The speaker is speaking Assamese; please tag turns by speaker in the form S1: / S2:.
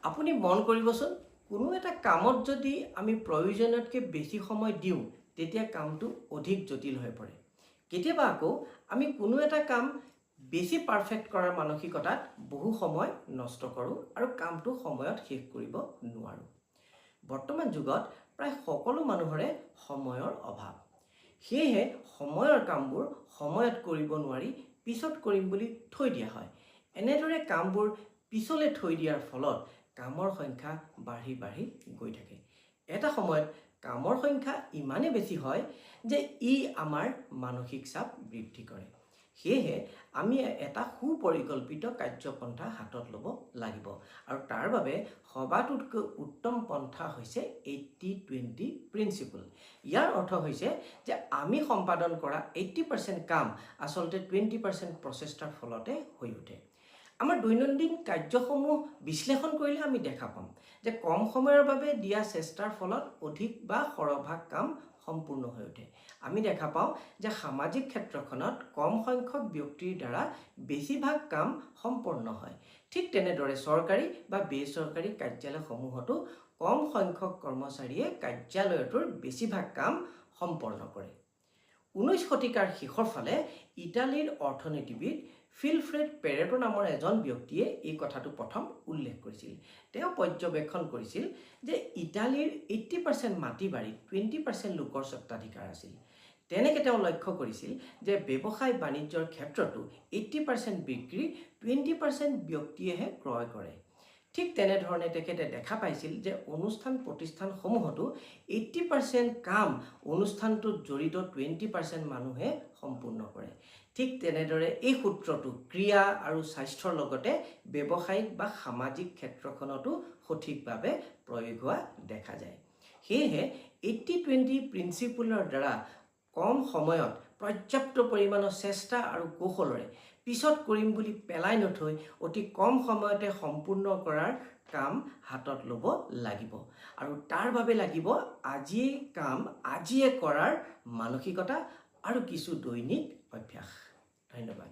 S1: আপুনি মন কৰিবচোন কোনো এটা কামত যদি আমি প্ৰয়োজনতকৈ বেছি সময় দিওঁ তেতিয়া কামটো অধিক জটিল হৈ পৰে। কেতিয়াবা আকৌ আমি কোনো এটা কাম বেছি পাৰফেক্ট কৰাৰ মানসিকতাত বহু সময় নষ্ট কৰোঁ আৰু কামটো সময়ত শেষ কৰিব নোৱাৰোঁ। বৰ্তমান যুগত প্ৰায় সকলো মানুহৰে সময়ৰ অভাৱ। সেয়েহে সময়ৰ কামবোৰ সময়ত কৰিব নোৱাৰি পিছত কৰিম বুলি থৈ দিয়া হয়। এনেদৰে কামবোৰ পিছলৈ থৈ দিয়াৰ ফলত কামৰ সংখ্যা বাঢ়ি বাঢ়ি গৈ থাকে। এটা সময়ত কামৰ সংখ্যা ইমানেই বেছি হয় যে ই আমাৰ মানসিক চাপ বৃদ্ধি কৰে। সেয়েহে আমি এটা সুপৰিকল্পিত কাৰ্যপন্থা হাতত ল'ব লাগিব আৰু তাৰ বাবে সবাতোতকৈ উত্তম পন্থা হৈছে 80-20 প্ৰিন্সিপল। ইয়াৰ অৰ্থ হৈছে যে আমি সম্পাদন কৰা 80% কাম আচলতে 20% প্ৰচেষ্টাৰ ফলতে হৈ উঠে। আমাৰ দৈনন্দিন কাৰ্যসমূহ বিশ্লেষণ কৰিলে আমি দেখা পাম যে কম সময়ৰ বাবে দিয়া চেষ্টাৰ ফলত অধিক বা সৰহভাগ কাম সম্পূৰ্ণ হৈ উঠে। আমি দেখা পাওঁ যে সামাজিক ক্ষেত্ৰখনত কম সংখ্যক ব্যক্তিৰ দ্বাৰা বেছিভাগ কাম সম্পন্ন হয়। ঠিক তেনেদৰে চৰকাৰী বা বেচৰকাৰী কাৰ্যালয়সমূহতো কম সংখ্যক কৰ্মচাৰীয়ে কাৰ্যালয়টোৰ বেছিভাগ কাম সম্পন্ন কৰে। 19 শতিকাৰ শেষৰ ফালে ইটালীৰ অৰ্থনীতিবিদ ফিলফ্ৰেড পেৰেটো নামৰ এজন ব্যক্তিয়ে এই কথাটো প্ৰথম উল্লেখ কৰিছিল। তেওঁ পৰ্যবেক্ষণ কৰিছিল যে ইটালীৰ 80% মাটি বাৰীত 20% লোকৰ স্বত্বাধিকাৰ আছিল। তেনেকৈ তেওঁ লক্ষ্য কৰিছিল যে ব্যৱসায় বাণিজ্যৰ ক্ষেত্ৰতো 80% বিক্ৰী 20% ব্যক্তিয়েহে ক্ৰয় কৰে। ঠিক তেনেধৰণে তেখেতে দেখা পাইছিল যে অনুষ্ঠান প্ৰতিষ্ঠানসমূহতো 80% কাম অনুষ্ঠানটোত জড়িত 20% মানুহে সম্পূৰ্ণ কৰে। ঠিক তেনেদৰে এই সূত্ৰটো ক্ৰিয়া আৰু স্বাস্থ্যৰ লগতে ব্যৱসায়িক বা সামাজিক ক্ষেত্ৰখনতো সঠিকভাৱে প্ৰয়োগ হোৱা দেখা যায়। সেয়েহে 80-20 প্ৰিন্সিপলৰ দ্বাৰা কম সময়ত পৰ্যাপ্ত পৰিমাণৰ চেষ্টা আৰু কৌশলৰে পিছত কৰিম বুলি পেলাই নথৈ অতি কম সময়তে সম্পূৰ্ণ কৰাৰ কাম হাতত ল'ব লাগিব আৰু তাৰ বাবে লাগিব আজিয়ে কাম আজিয়ে কৰাৰ মানসিকতা আৰু কিছু দৈনিক অভ্যাস। ধন্যবাদ।